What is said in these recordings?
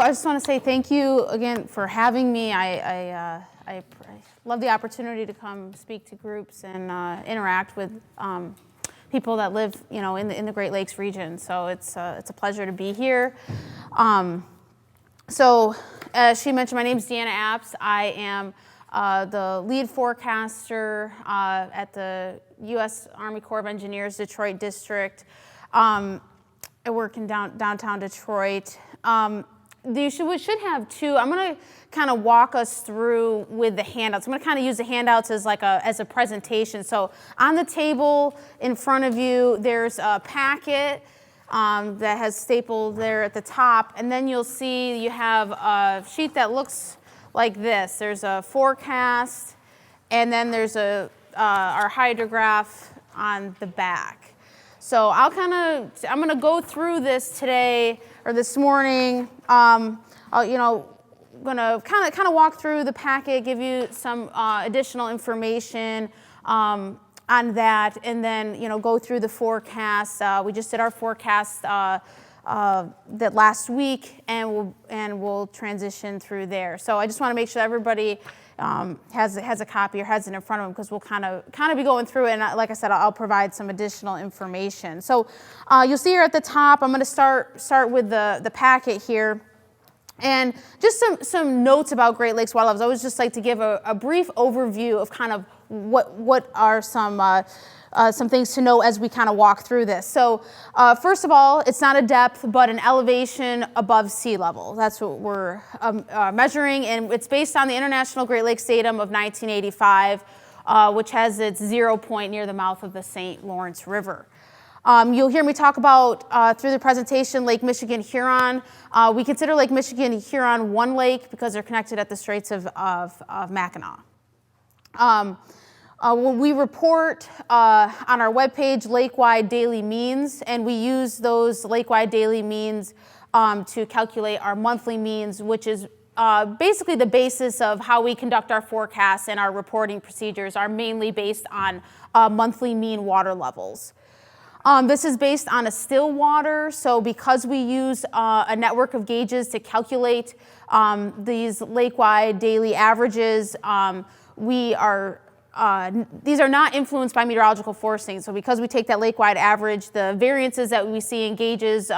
I just want to say thank you again for having me. I love the opportunity to come speak to groups and interact with people that live, in the Great Lakes region. So it's a pleasure to be here. So as she mentioned, my name is Deanna Apps. I am the lead forecaster at the U.S. Army Corps of Engineers Detroit District. I work in downtown Detroit. We should have two. I'm going to kind of walk us through with the handouts. I'm going to kind of use the handouts as as a presentation. So on the table in front of you, there's a packet that has stapled there at the top, and then you'll see you have a sheet that looks like this. There's a forecast, and then there's our hydrograph on the back. So I'm going to go through this today or this morning. I'm going to kind of walk through the packet, give you some additional information on that, and then go through the forecast. We just did our forecast that last week, and we'll transition through there. So I just want to make sure everybody has a copy or has it in front of them, because we'll kind of be going through it, and like I said, I'll provide some additional information. So you'll see here at the top, I'm going to start with the packet here. And just some notes about Great Lakes water levels. I would just like to give a brief overview of kind of what are some things to know as we kind of walk through this. So first of all, it's not a depth, but an elevation above sea level. That's what we're measuring, and it's based on the International Great Lakes Datum of 1985, which has its 0 point near the mouth of the St. Lawrence River. You'll hear me talk about, through the presentation, Lake Michigan-Huron. We consider Lake Michigan-Huron one lake because they're connected at the Straits of Mackinac. When we report on our webpage lake-wide daily means, and we use those lake-wide daily means to calculate our monthly means, which is basically the basis of how we conduct our forecasts, and our reporting procedures are mainly based on monthly mean water levels. This is based on a still water, so because we use a network of gauges to calculate these lake-wide daily averages, these are not influenced by meteorological forcing. So because we take that lake-wide average, the variances that we see in gauges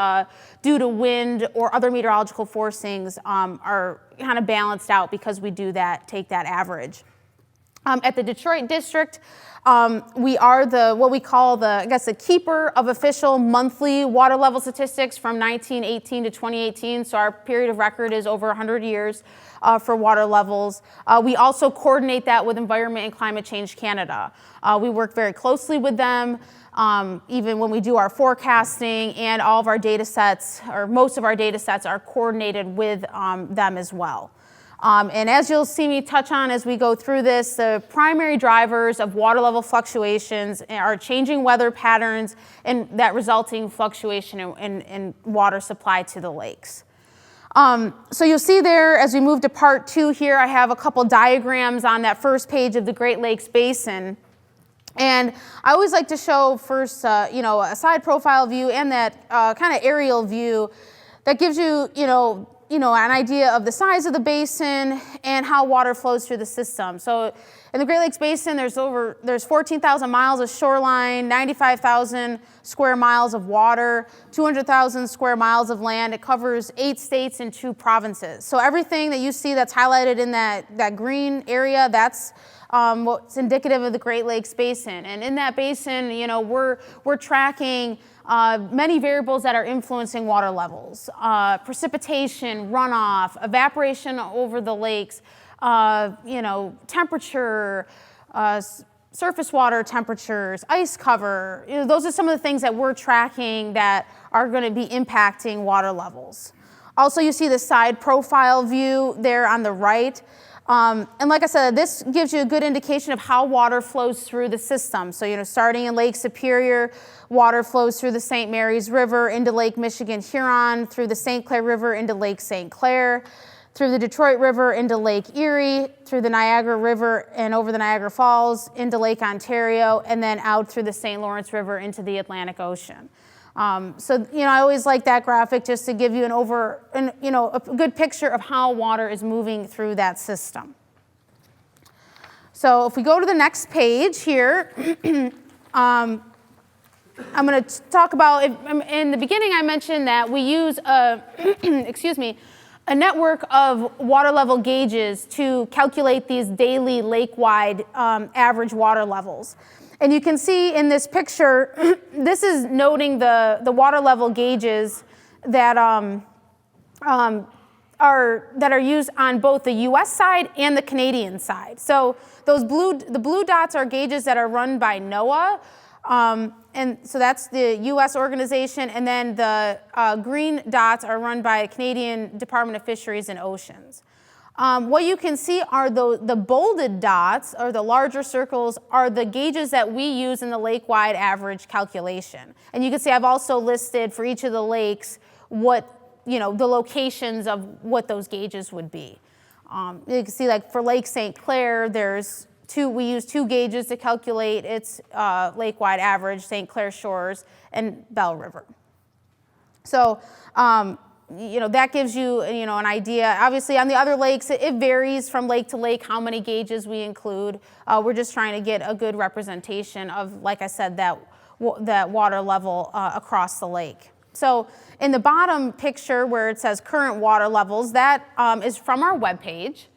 due to wind or other meteorological forcings are kind of balanced out because we do take that average. At the Detroit District, we are what we call the keeper of official monthly water level statistics from 1918 to 2018. So our period of record is over 100 years for water levels. We also coordinate that with Environment and Climate Change Canada. We work very closely with them, even when we do our forecasting, and all of our data sets, or most of our data sets, are coordinated with them as well. And as you'll see me touch on as we go through this, the primary drivers of water level fluctuations are changing weather patterns and that resulting fluctuation in water supply to the lakes. So you'll see there, as we move to part 2 here, I have a couple diagrams on that first page of the Great Lakes Basin. And I always like to show first, a side profile view and that kind of aerial view that gives you, an idea of the size of the basin and how water flows through the system. So in the Great Lakes Basin, there's 14,000 miles of shoreline, 95,000 square miles of water, 200,000 square miles of land. It covers 8 states and 2 provinces. So everything that you see that's highlighted in that green area, that's what's indicative of the Great Lakes Basin. And in that basin, we're tracking many variables that are influencing water levels: precipitation, runoff, evaporation over the lakes, temperature, surface water temperatures, ice cover. Those are some of the things that we're tracking that are going to be impacting water levels. Also, you see the side profile view there on the right. And like I said, this gives you a good indication of how water flows through the system. So, starting in Lake Superior, water flows through the St. Mary's River into Lake Michigan-Huron, through the St. Clair River into Lake St. Clair, through the Detroit River into Lake Erie, through the Niagara River and over the Niagara Falls into Lake Ontario, and then out through the St. Lawrence River into the Atlantic Ocean. So, I always like that graphic just to give you a good picture of how water is moving through that system. So if we go to the next page here, I'm going to talk about, in the beginning I mentioned that we use a network of water level gauges to calculate these daily lake-wide average water levels. And you can see in this picture, this is noting the water level gauges that are used on both the U.S. side and the Canadian side. So the blue dots are gauges that are run by NOAA, and so that's the U.S. organization, and then the green dots are run by Canadian Department of Fisheries and Oceans. What you can see are the bolded dots, or the larger circles, are the gauges that we use in the lake-wide average calculation. And you can see I've also listed for each of the lakes what the locations of what those gauges would be. You can see, like for Lake St. Clair, we use two gauges to calculate its lake-wide average, St. Clair Shores and Bell River. So, that gives you, an idea. Obviously, on the other lakes, it varies from lake to lake how many gauges we include. We're just trying to get a good representation of, like I said, that water level across the lake. So in the bottom picture where it says current water levels, that is from our webpage.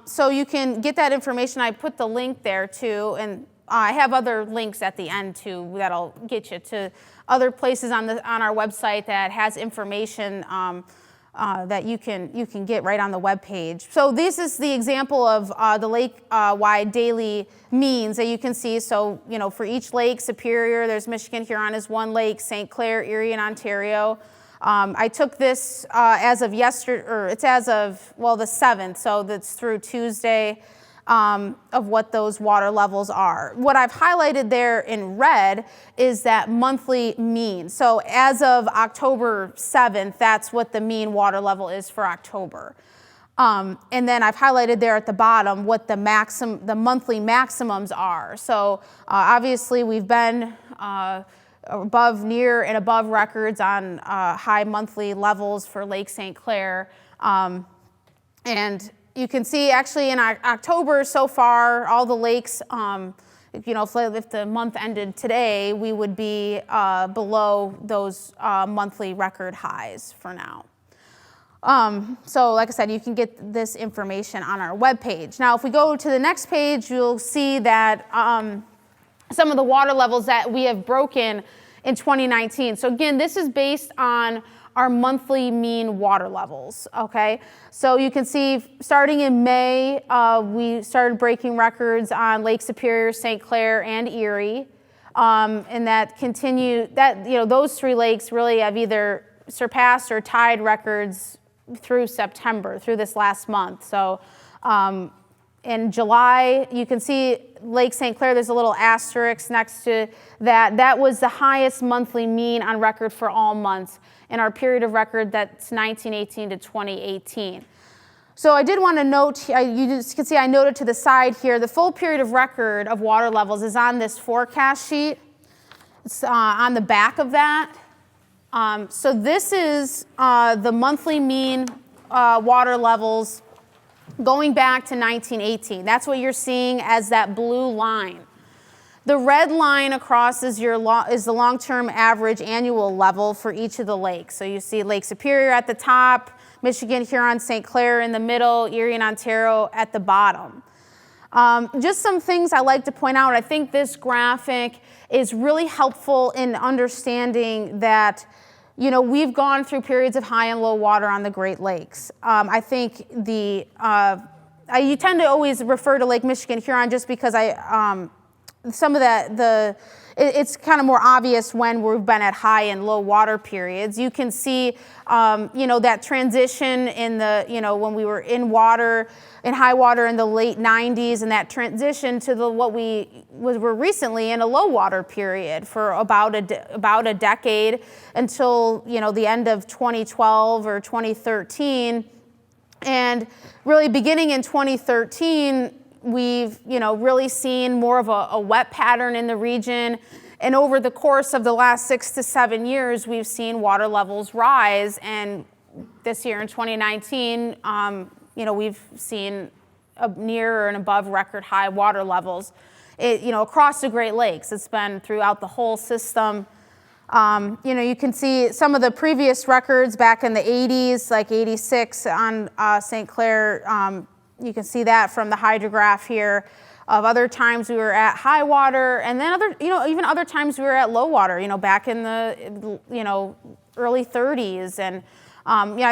So you can get that information. I put the link there too, and I have other links at the end too that'll get you to other places on our website that has information that you can get right on the webpage. So this is the example of the lake-wide daily means that you can see. So for each lake, Superior, there's Michigan Huron is one lake, St. Clair, Erie, and Ontario. I took this as of yesterday, or it's as of the 7th, so that's through Tuesday. Of what those water levels are. What I've highlighted there in red is that monthly mean. So as of October 7th, that's what the mean water level is for October. And then I've highlighted there at the bottom what the monthly maximums are. So obviously we've been near and above records on high monthly levels for Lake St. Clair. And you can see actually in October so far, all the lakes, if the month ended today, we would be below those monthly record highs for now. So like I said, you can get this information on our webpage. Now, if we go to the next page, you'll see that some of the water levels that we have broken in 2019. So again, this is based on our monthly mean water levels, okay? So you can see starting in May, we started breaking records on Lake Superior, St. Clair, and Erie. And that continued, those three lakes really have either surpassed or tied records through September, through this last month. So in July, you can see Lake St. Clair, there's a little asterisk next to that. That was the highest monthly mean on record for all months in our period of record, that's 1918 to 2018. So I did want to note, you can see I noted to the side here, the full period of record of water levels is on this forecast sheet. It's on the back of that. So this is the monthly mean water levels going back to 1918. That's what you're seeing as that blue line. The red line across is the long-term average annual level for each of the lakes. So you see Lake Superior at the top, Michigan, Huron, St. Clair in the middle, Erie and Ontario at the bottom. Just some things I like to point out. I think this graphic is really helpful in understanding that we've gone through periods of high and low water on the Great Lakes. I think you tend to always refer to Lake Michigan Huron just because some of it's kind of more obvious when we've been at high and low water periods. You can see, that transition in when we were in high water in the late 90s, and that transition to what we were recently in a low water period for about a decade until, the end of 2012 or 2013. And really beginning in 2013, we've really seen more of a wet pattern in the region, And over the course of the last 6 to 7 years, we've seen water levels rise. And this year in 2019, we've seen near and above record high water levels, across the Great Lakes. It's been throughout the whole system. You can see some of the previous records back in the 80s, like 86 on St. Clair. You can see that from the hydrograph here. Of other times we were at high water, and then even other times we were at low water, back in the, early 30s. And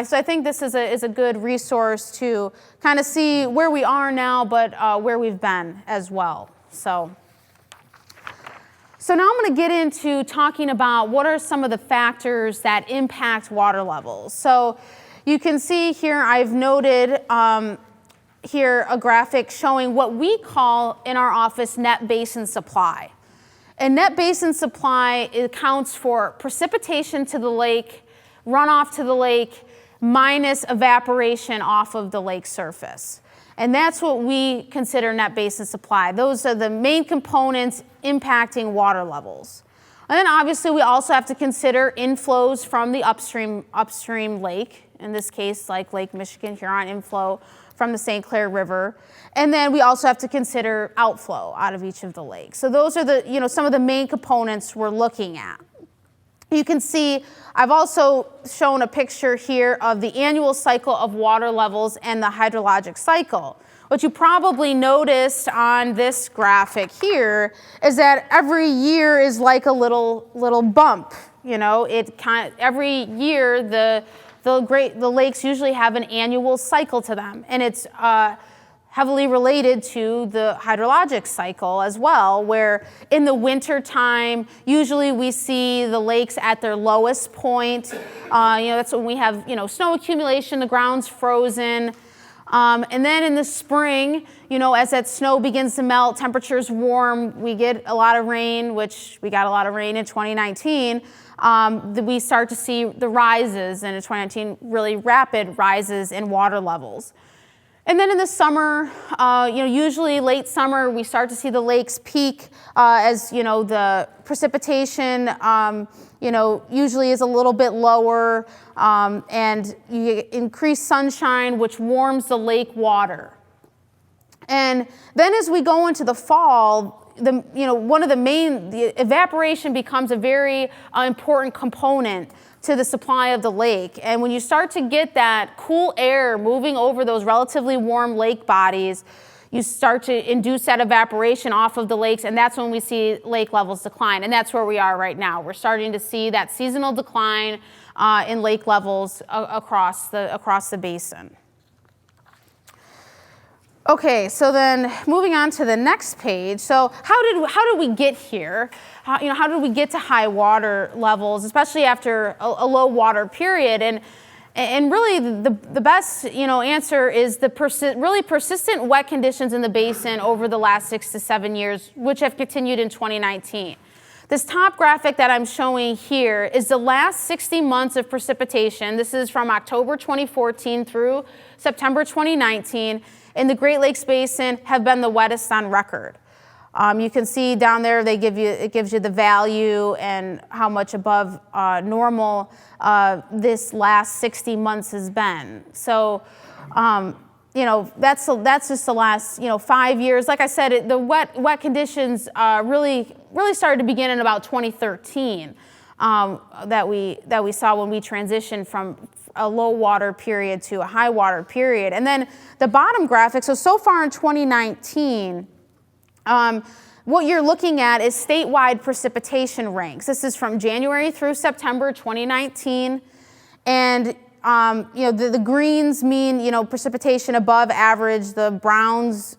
so I think this is a good resource to kind of see where we are now, but where we've been as well. So now I'm going to get into talking about what are some of the factors that impact water levels. So you can see here I've noted here a graphic showing what we call in our office net basin supply. And net basin supply accounts for precipitation to the lake, runoff to the lake, minus evaporation off of the lake surface. And that's what we consider net basin supply. Those are the main components impacting water levels. And then obviously we also have to consider inflows from the upstream lake, in this case like Lake Michigan, Huron inflow from the St. Clair River. And then we also have to consider outflow out of each of the lakes. So those are the, some of the main components we're looking at. You can see I've also shown a picture here of the annual cycle of water levels and the hydrologic cycle. What you probably noticed on this graphic here is that every year is like a little bump. Every year the lakes usually have an annual cycle to them, and it's heavily related to the hydrologic cycle as well, where in the winter time, usually we see the lakes at their lowest point. That's when we have, snow accumulation, the ground's frozen. And then in the spring, as that snow begins to melt, temperatures warm, we get a lot of rain, which we got a lot of rain in 2019. We start to see the rises, and in 2019, really rapid rises in water levels. And then in the summer, usually late summer, we start to see the lakes peak as, the precipitation, usually is a little bit lower, and you get increased sunshine, which warms the lake water. And then as we go into the fall, the evaporation becomes a very important component to the supply of the lake. And when you start to get that cool air moving over those relatively warm lake bodies, you start to induce that evaporation off of the lakes, and that's when we see lake levels decline. And that's where we are right now. We're starting to see that seasonal decline in lake levels across the basin. Okay, so then moving on to the next page. So how did we get here? How did we get to high water levels, especially after a low water period? And really the best answer is the really persistent wet conditions in the basin over the last 6 to 7 years, which have continued in 2019. This top graphic that I'm showing here is the last 60 months of precipitation. This is from October 2014 through September 2019. In the Great Lakes Basin have been the wettest on record. You can see down there it gives you the value and how much above normal this last 60 months has been. So, that's just the last 5 years. Like I said, the wet conditions really started to begin in about 2013 that we saw when we transitioned from a low water period to a high water period. And then the bottom graphic, so far in 2019, what you're looking at is statewide precipitation ranks. This is from January through September 2019. And the greens mean precipitation above average, the browns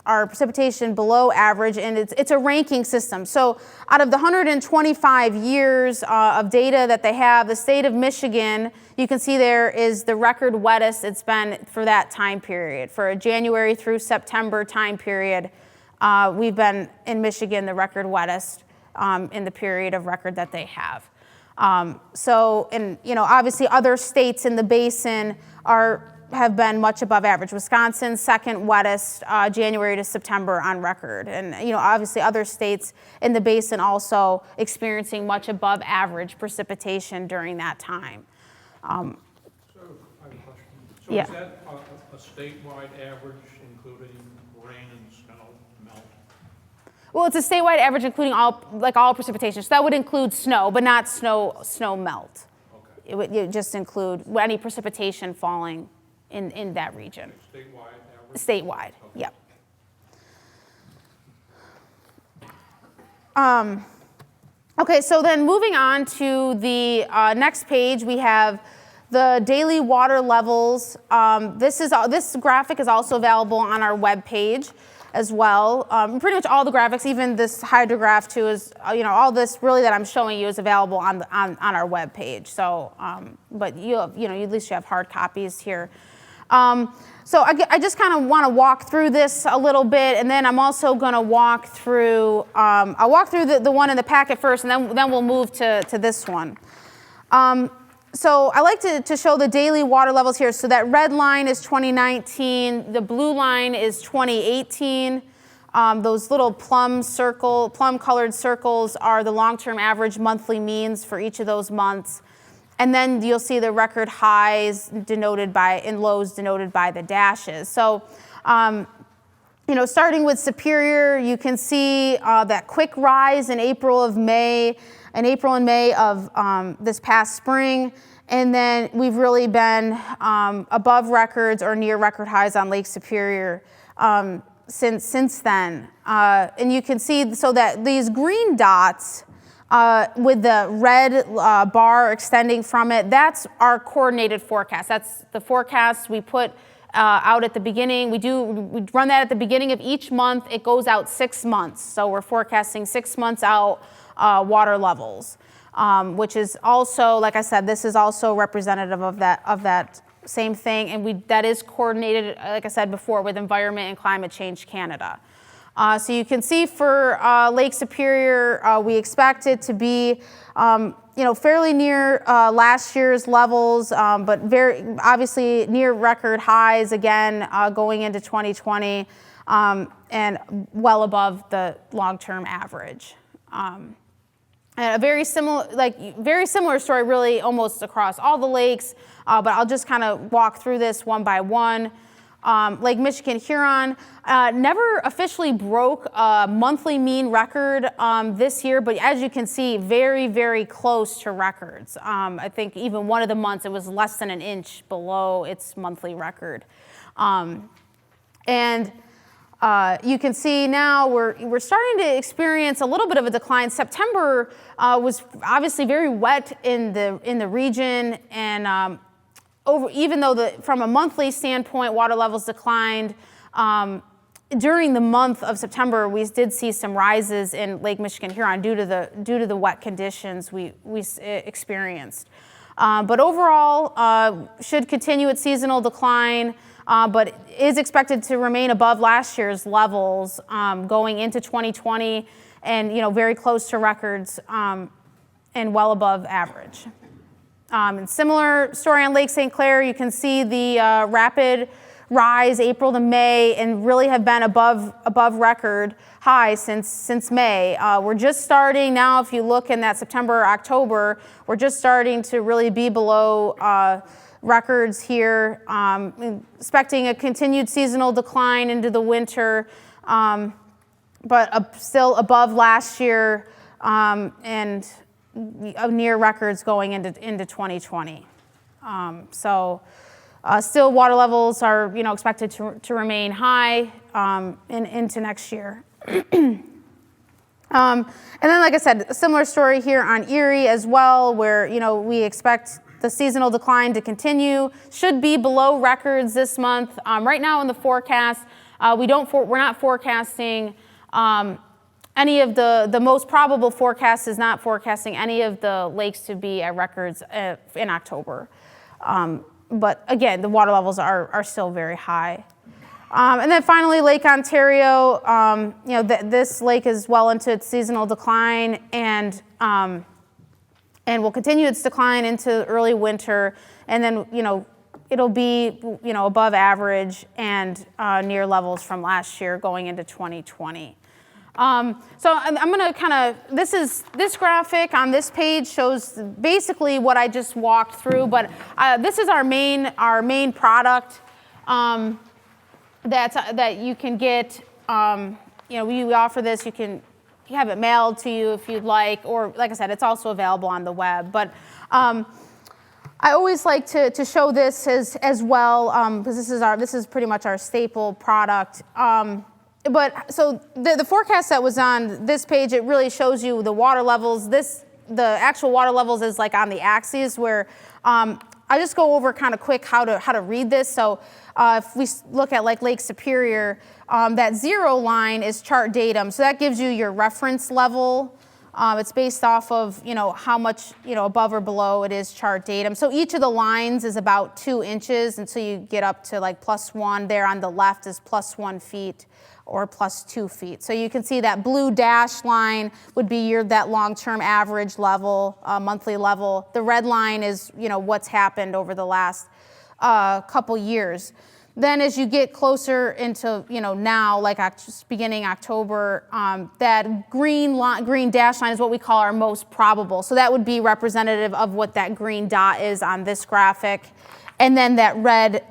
are precipitation below average, and it's a ranking system. So out of the 125 years of data that they have, the state of Michigan, you can see there is the record wettest it's been for that time period. For a January through September time period, we've been in Michigan the record wettest in the period of record that they have. Obviously other states in the basin are have been much above average. Wisconsin's second wettest January to September on record. And obviously other states in the basin also experiencing much above average precipitation during that time. So I have a question. So Yeah. is that a statewide average, including rain and snow melt? Well, it's a statewide average including all precipitation. So that would include snow, but not snow melt. Okay. It would just include any precipitation falling in that region. Statewide average? Statewide, Okay. yep. Okay, so then moving on to the next page, we have the daily water levels. This graphic is also available on our web page as well. Pretty much all the graphics, even this hydrograph too, is all this really that I'm showing you is available on our web page. So, but at least you have hard copies here. So I just kind of want to walk through this a little bit, and then I'm also going to walk through. I'll walk through the one in the packet first, and then we'll move to this one. So I like to show the daily water levels here. So that red line is 2019. The blue line is 2018. Those little plum-colored circles are the long-term average monthly means for each of those months. And then you'll see the record highs denoted by, and lows denoted by the dashes. So, starting with Superior, you can see that quick rise in April and May of this past spring. And then we've really been above records or near record highs on Lake Superior since then. And you can see so that these green dots with the red bar extending from it, that's our coordinated forecast. That's the forecast we put out at the beginning. We run that at the beginning of each month. It goes out 6 months. So we're forecasting 6 months out water levels, which is also, like I said, this is also representative of that same thing. And that is coordinated, like I said before, with Environment and Climate Change Canada. So you can see for Lake Superior, we expect it to be, fairly near last year's levels, but very obviously near record highs again going into 2020, and well above the long-term average. And a very similar story, really almost across all the lakes, but I'll just kind of walk through this one by one. Lake Michigan, Huron, never officially broke a monthly mean record this year, but as you can see, very, very close to records. I think even one of the months it was less than an inch below its monthly record. And you can see now we're starting to experience a little bit of a decline. September was obviously very wet in the region, and even though from a monthly standpoint, water levels declined, during the month of September, we did see some rises in Lake Michigan, Huron due to the wet conditions we experienced. But overall, should continue its seasonal decline, but is expected to remain above last year's levels going into 2020, and very close to records and well above average. And similar story on Lake St. Clair. You can see the rapid rise April to May, and really have been above record high since May. We're just starting now. If you look in that September, October, we're just starting to really be below records here. Expecting a continued seasonal decline into the winter, but still above last year, and near records going into 2020. Still water levels are expected to remain high into next year. And then, like I said, a similar story here on Erie as well, where we expect the seasonal decline to continue. Should be below records this month. Right now in the forecast, we're not forecasting any of the most probable forecast is not forecasting any of the lakes to be at records in October. But again, the water levels are still very high. And then finally, Lake Ontario, this lake is well into its seasonal decline, and will continue its decline into early winter. And then, it'll be, above average and near levels from last year going into 2020. So I'm going to this graphic on this page shows basically what I just walked through, but this is our main product that you can get. We offer this. You can have it mailed to you if you'd like, or like I said, it's also available on the web. But I always like to show this as well because this is pretty much our staple product. But so the forecast that was on this page, it really shows you the water levels. The actual water levels is like on the axes where I just go over kind of quick how to read this. So if we look at like Lake Superior, that 0 line is chart datum. So that gives you your reference level. It's based off of, how much, above or below it is chart datum. So each of the lines is about 2 inches until you get up to like +1. There on the left is +1 feet or +2 feet. So you can see that blue dash line would be that long-term average level, monthly level. The red line is, what's happened over the last couple years. Then as you get closer into, now, like beginning October, that green dash line is what we call our most probable. So that would be representative of what that green dot is on this graphic. And then that red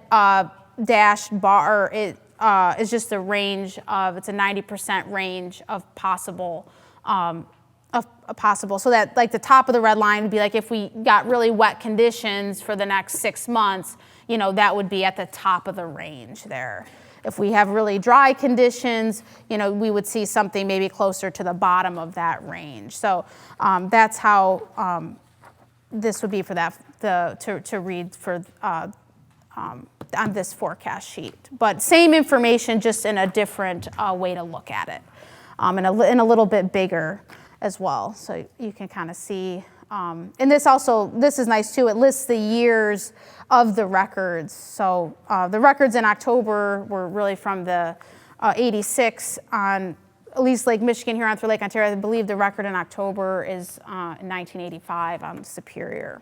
dashed bar is just a range of, it's a 90% range of possible. So that like the top of the red line would be like if we got really wet conditions for the next 6 months, that would be at the top of the range there. If we have really dry conditions, we would see something maybe closer to the bottom of that range. So that's how this would be for that to read for on this forecast sheet. But same information, just in a different way to look at it, and a little bit bigger as well. So you can kind of see. And this is nice too. It lists the years of the records. So the records in October were really from the 86 on at least Lake Michigan, Huron through Lake Ontario. I believe the record in October is in 1985 on Superior.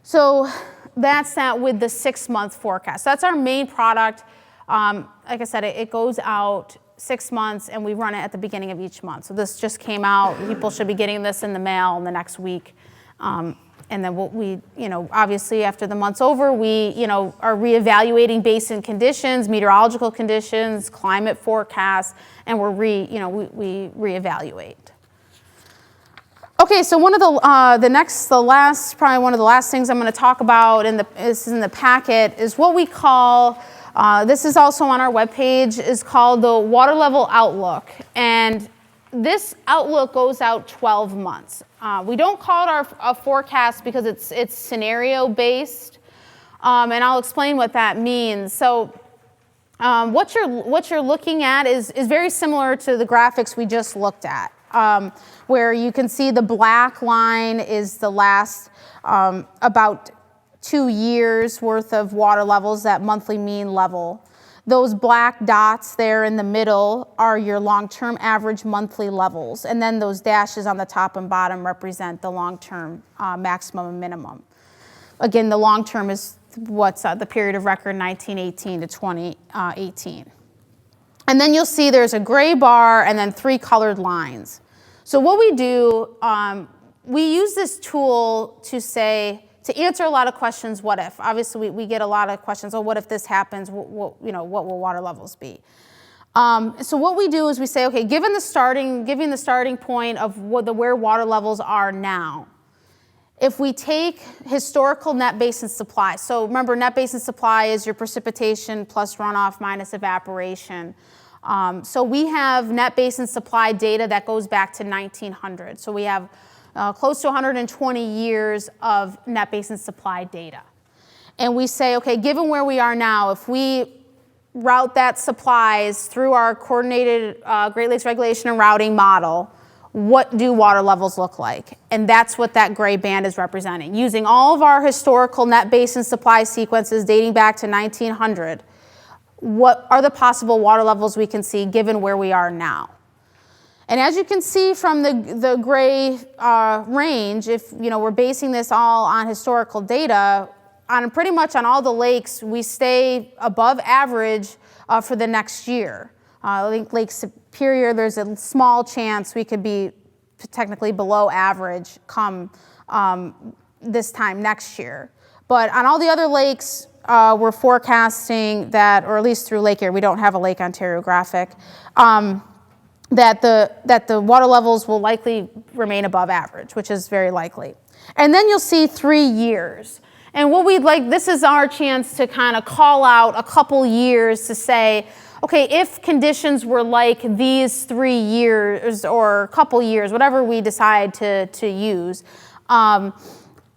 So that's that with the 6-month forecast. That's our main product. Like I said, it goes out 6 months, and we run it at the beginning of each month. So this just came out. People should be getting this in the mail in the next week. And then obviously after the month's over, we, are reevaluating basin conditions, meteorological conditions, climate forecasts, and we reevaluate. Okay, so one of the last things I'm going to talk about this is in the packet is what we call. This is also on our webpage, is called the Water Level Outlook. And this outlook goes out 12 months. We don't call it a forecast because it's scenario based, and I'll explain what that means. So what you're looking at is very similar to the graphics we just looked at, where you can see the black line is the last about 2 years worth of water levels, that monthly mean level. Those black dots there in the middle are your long-term average monthly levels, and then those dashes on the top and bottom represent the long-term maximum and minimum. Again, the long-term is what's the period of record 1918 to 2018. And then you'll see there's a gray bar and then 3 colored lines. So what we do, we use this tool to answer a lot of questions, what if? Obviously, we get a lot of questions, what if this happens? What will water levels be? So what we do is we say, okay, giving the starting point of where water levels are now, if we take historical net basin supply, so remember net basin supply is your precipitation plus runoff minus evaporation. So we have net basin supply data that goes back to 1900. So we have close to 120 years of net basin supply data. And we say, okay, given where we are now, if we route that supplies through our coordinated Great Lakes regulation and routing model, what do water levels look like? And that's what that gray band is representing. Using all of our historical net basin supply sequences dating back to 1900, what are the possible water levels we can see given where we are now? And as you can see from the gray range, if we're basing this all on historical data, on pretty much on all the lakes, we stay above average for the next year. I think Lake Superior, there's a small chance we could be technically below average come this time next year. But on all the other lakes, we're forecasting that, or at least through Lake Erie, we don't have a Lake Ontario graphic, that the water levels will likely remain above average, which is very likely. And then you'll see 3 years. And what we'd like, this is our chance to kind of call out a couple years to say, okay, if conditions were like these 3 years or a couple years, whatever we decide to use,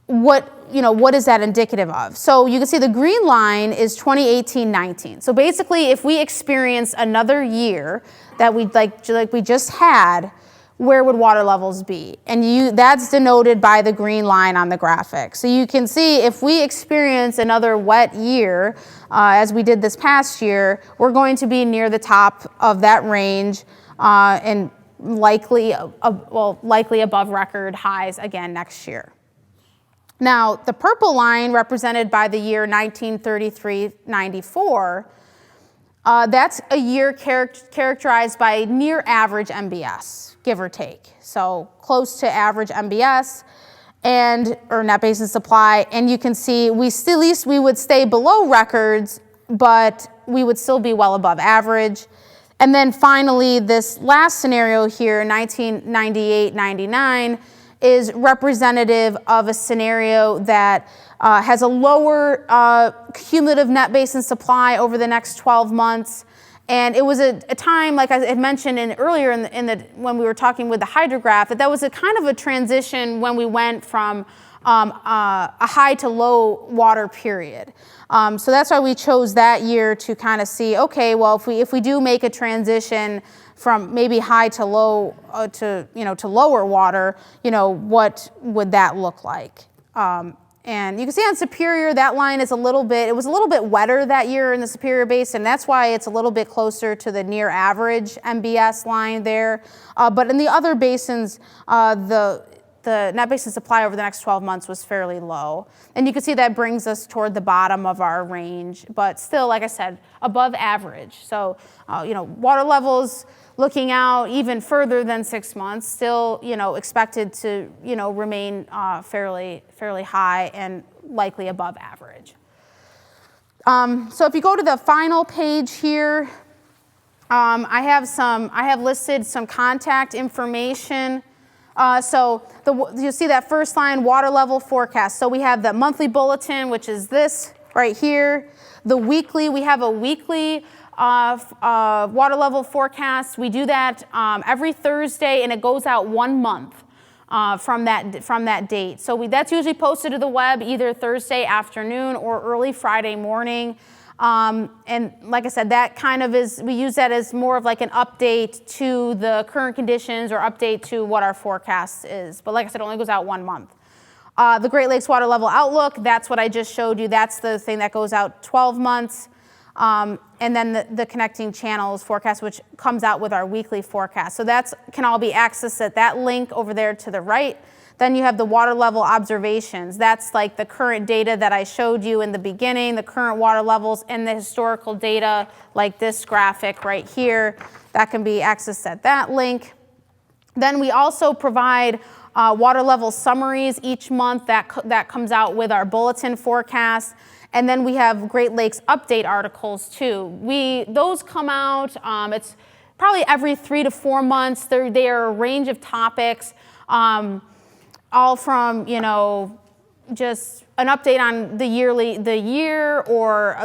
what is that indicative of? So you can see the green line is 2018-19. So basically, if we experience another year that we like we just had, where would water levels be? And that's denoted by the green line on the graphic. So you can see if we experience another wet year, as we did this past year, we're going to be near the top of that range and likely above record highs again next year. Now, the purple line represented by the year 1933-94, that's a year characterized by near average MBS, give or take. So close to average MBS or net basin supply. And you can see at least we would stay below records, but we would still be well above average. And then finally, this last scenario here, 1998-99, is representative of a scenario that has a lower cumulative net basin supply over the next 12 months. And it was a time, like I had mentioned earlier when we were talking with the hydrograph, that was a kind of a transition when we went from a high to low water period. So that's why we chose that year to kind of see, okay, well, if we do make a transition from maybe high to low to lower water, what would that look like? And you can see on Superior, that line is it was a little bit wetter that year in the Superior Basin. That's why it's a little bit closer to the near average MBS line there. But in the other basins, the net basin supply over the next 12 months was fairly low. And you can see that brings us toward the bottom of our range, but still, like I said, above average. So, water levels looking out even further than 6 months, still, expected to, remain fairly high and likely above average. So if you go to the final page here, I have listed some contact information. So you'll see that first line, water level forecast. So we have the monthly bulletin, which is this right here. The weekly, we have a weekly water level forecast. We do that every Thursday, and it goes out 1 month from that date. So that's usually posted to the web either Thursday afternoon or early Friday morning. And like I said, that kind of we use that as more of like an update to the current conditions or update to what our forecast is. But like I said, it only goes out 1 month. The Great Lakes Water Level Outlook, that's what I just showed you. That's the thing that goes out 12 months. And then the Connecting Channels forecast, which comes out with our weekly forecast. So that can all be accessed at that link over there to the right. Then you have the water level observations. That's like the current data that I showed you in the beginning, the current water levels and the historical data, like this graphic right here. That can be accessed at that link. Then we also provide water level summaries each month that comes out with our bulletin forecast. And then we have Great Lakes update articles too. Those come out, it's probably every 3 to 4 months. They are a range of topics. All from, just an update on the year, or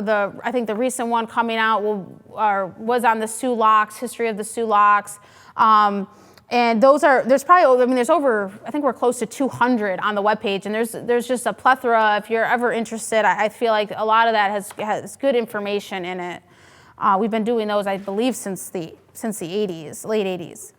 I think the recent one coming out was on the Sioux Locks, history of the Sioux Locks. And there's over, I think we're close to 200 on the webpage, and there's just a plethora. If you're ever interested, I feel like a lot of that has good information in it. We've been doing those, I believe, since the 80s, late 80s.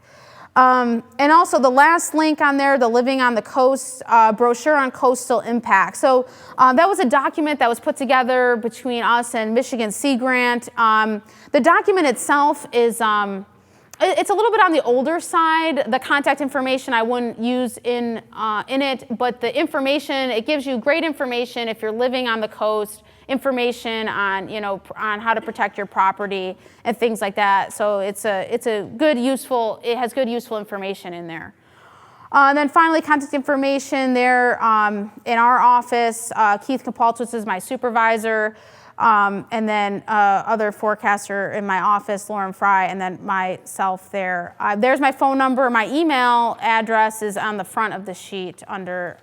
And also the last link on there, the Living on the Coast brochure on coastal impact. So that was a document that was put together between us and Michigan Sea Grant. The document itself is It's a little bit on the older side. The contact information I wouldn't use in it, but the information, it gives you great information if you're living on the coast, information on, on how to protect your property and things like that. So it's a good, useful, it has good, useful information in there. And then finally, contact information there in our office. Keith Kapaltwitz is my supervisor. And then other forecaster in my office, Lauren Fry, and then myself there. There's my phone number. My email address is on the front of the sheet under,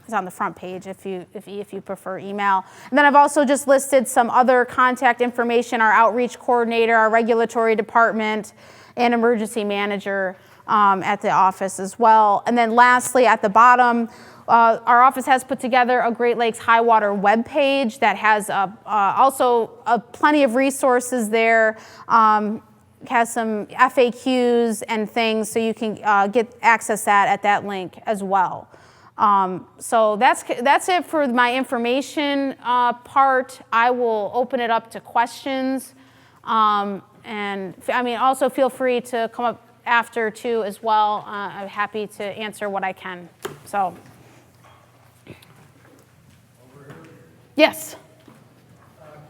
it's on the front page if you prefer email. And then I've also just listed some other contact information, our outreach coordinator, our regulatory department, and emergency manager at the office as well. And then lastly, at the bottom, our office has put together a Great Lakes High Water webpage that has also plenty of resources there, has some FAQs and things, so you can access that at that link as well. So that's it for my information part. I will open it up to questions, and also feel free to come up after too as well. I'm happy to answer what I can. So. Yes.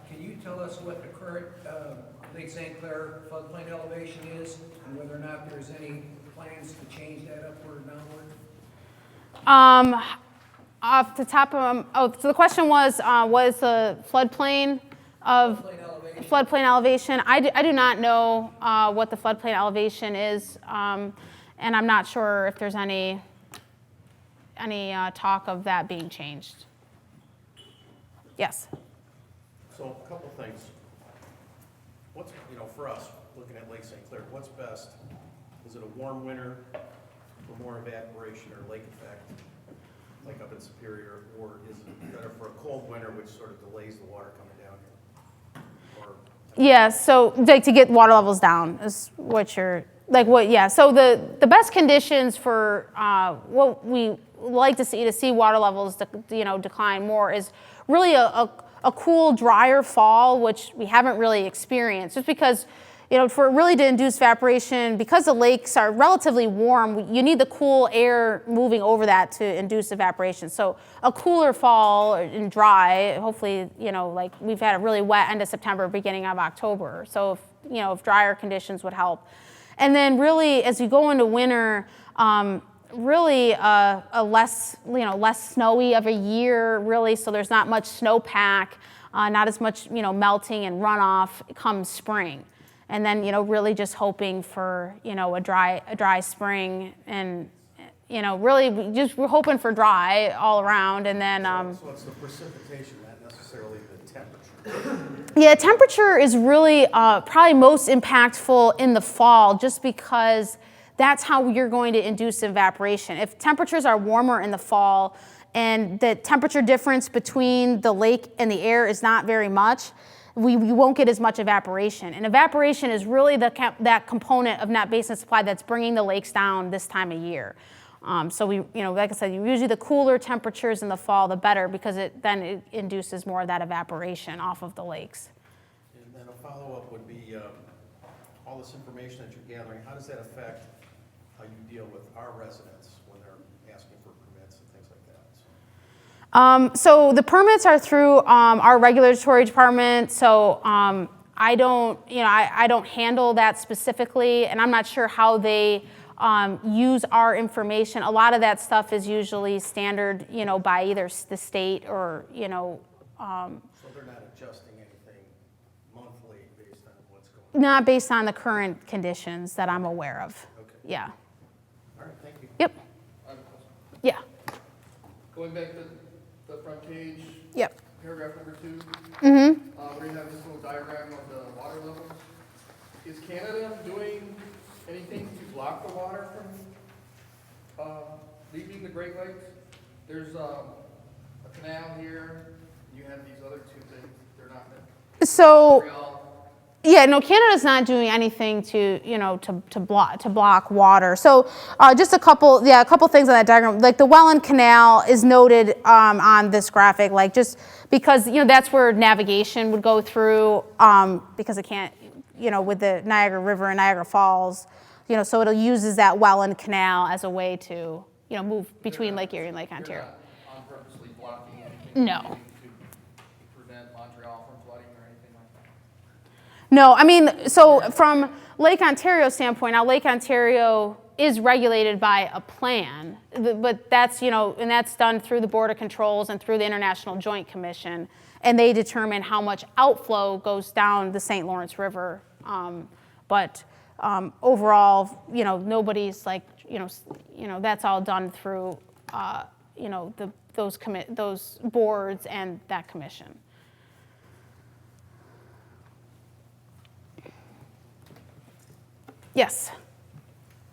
Can you tell us what the current Lake St. Clair floodplain elevation is, and whether or not there's any plans to change that upward or downward? Off the top of so the question was the floodplain of floodplain elevation. I do not know what the floodplain elevation is, and I'm not sure if there's any talk of that being changed. Yes. So a couple things. What's, for us, looking at Lake St. Clair, what's best? Is it a warm winter for more evaporation or lake effect, like up in Superior, or is it better for a cold winter, which sort of delays the water coming down here? Yeah, so like to get water levels down is what you're, so the best conditions for what we like to see water levels decline more is really a cool, drier fall, which we haven't really experienced, just because, for really to induce evaporation, because the lakes are relatively warm, you need the cool air moving over that to induce evaporation. So a cooler fall and dry, hopefully, like we've had a really wet end of September, beginning of October. So if drier conditions would help. And then really, as you go into winter, really a less snowy of a year, really, so there's not much snowpack, not as much, melting and runoff come spring. And then, really just hoping for, a dry spring, and, really we're hoping for dry all around. And then, so it's the precipitation, not necessarily the temperature. Yeah, temperature is really probably most impactful in the fall, just because that's how you're going to induce evaporation. If temperatures are warmer in the fall and the temperature difference between the lake and the air is not very much, we won't get as much evaporation. And evaporation is really that component of net basin supply that's bringing the lakes down this time of year. So we, like I said, usually the cooler temperatures in the fall, the better, because it induces more of that evaporation off of the lakes. And then a follow-up would be all this information that you're gathering, how does that affect how you deal with our residents when they're asking for permits and things like that? So the permits are through our regulatory department. So I don't handle that specifically, and I'm not sure how they use our information. A lot of that stuff is usually standard, by either the state or, So they're not adjusting anything monthly based on what's going on? Not based on the current conditions that I'm aware of. Okay. Yeah. All right, thank you. Yep. I have a question. Yeah. Going back to the front page, Yep. paragraph number 2, Mm-hmm. where you have this little diagram of the water levels. Is Canada doing anything to block the water from leaving the Great Lakes? There's a canal here. You have these other two things. They're not there. So. Montreal. Yeah, no, Canada's not doing anything to, to block water. So just a couple things on that diagram. Like the Welland Canal is noted on this graphic, like just because, that's where navigation would go through, because it can't, with the Niagara River and Niagara Falls, so it uses that Welland Canal as a way to, move between Lake Erie and Lake Ontario. You're not on purposely blocking anything? No. To prevent Montreal from flooding or anything like that? No, I mean, so from Lake Ontario standpoint, now Lake Ontario is regulated by a plan, but that's, and that's done through the Board of Controls and through the International Joint Commission, and they determine how much outflow goes down the St. Lawrence River. But overall, nobody's like, that's all done through, those boards and that commission. Yes.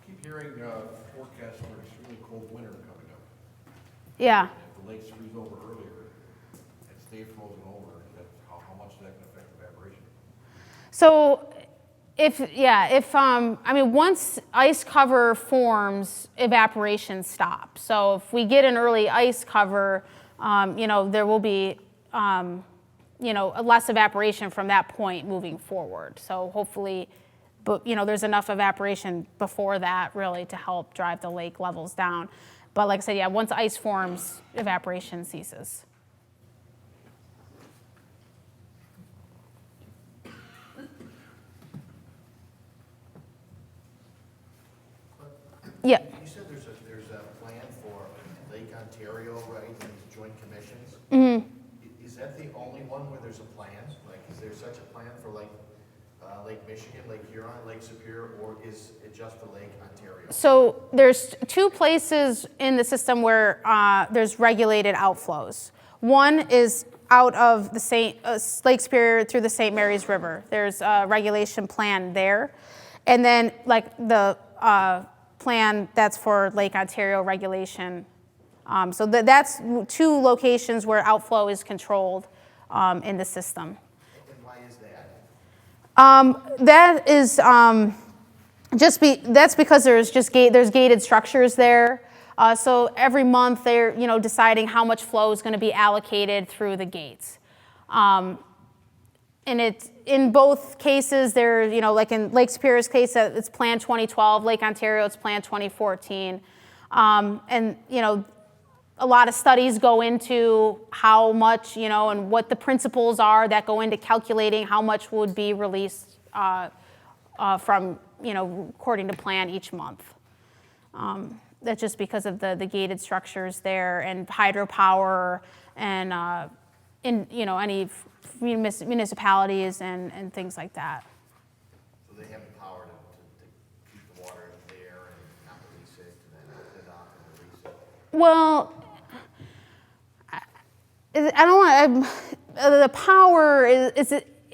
Keep hearing forecasts for an extremely cold winter coming up. Yeah. If the lake freeze over earlier and stay frozen over, how much is that going to affect evaporation? So once ice cover forms, evaporation stops. So if we get an early ice cover, there will be, less evaporation from that point moving forward. So hopefully, but there's enough evaporation before that really to help drive the lake levels down. But like I said, once ice forms, evaporation ceases. Yeah. You said there's a plan for Lake Ontario, right, and these joint commissions? Mm-hmm. Is that the only one where there's a plan? Like, is there such a plan for like Lake Michigan, Lake Huron, Lake Superior, or is it just for Lake Ontario? So there's two places in the system where there's regulated outflows. One is out of the Lake Superior through the St. Mary's River. There's a regulation plan there. And then like the plan that's for Lake Ontario regulation. So that's two locations where outflow is controlled in the system. And why is that? That is that's because there's gated structures there. So every month they're deciding how much flow is going to be allocated through the gates. And it's in both cases, there, like in Lake Superior's case, it's Plan 2012. Lake Ontario, it's Plan 2014. And a lot of studies go into how much, and what the principles are that go into calculating how much would be released from, according to plan each month. That's just because of the gated structures there and hydropower and any municipalities and things like that. So they have the power to keep the water there and not release it, and then open it up and release it? Well, I don't want the power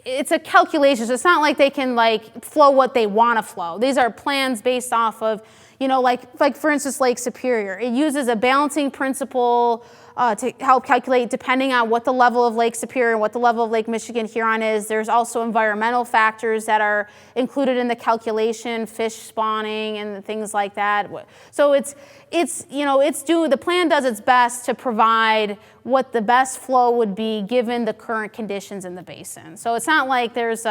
it's a calculation. So it's not like they can flow what they want to flow. These are plans based off of, like for instance, Lake Superior. It uses a balancing principle to help calculate depending on what the level of Lake Superior and what the level of Lake Michigan Huron is. There's also environmental factors that are included in the calculation, fish spawning and things like that. So the plan does its best to provide what the best flow would be given the current conditions in the basin. So it's not like there's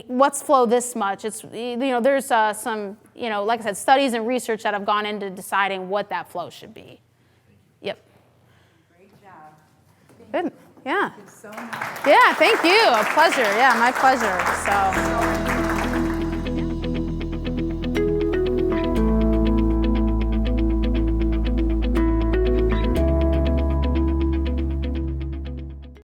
let's flow this much. It's, there's some, like I said, studies and research that have gone into deciding what that flow should be. Yep. Great job. Good. Yeah. Thank you so much. Yeah, thank you. A pleasure. Yeah, my pleasure. So.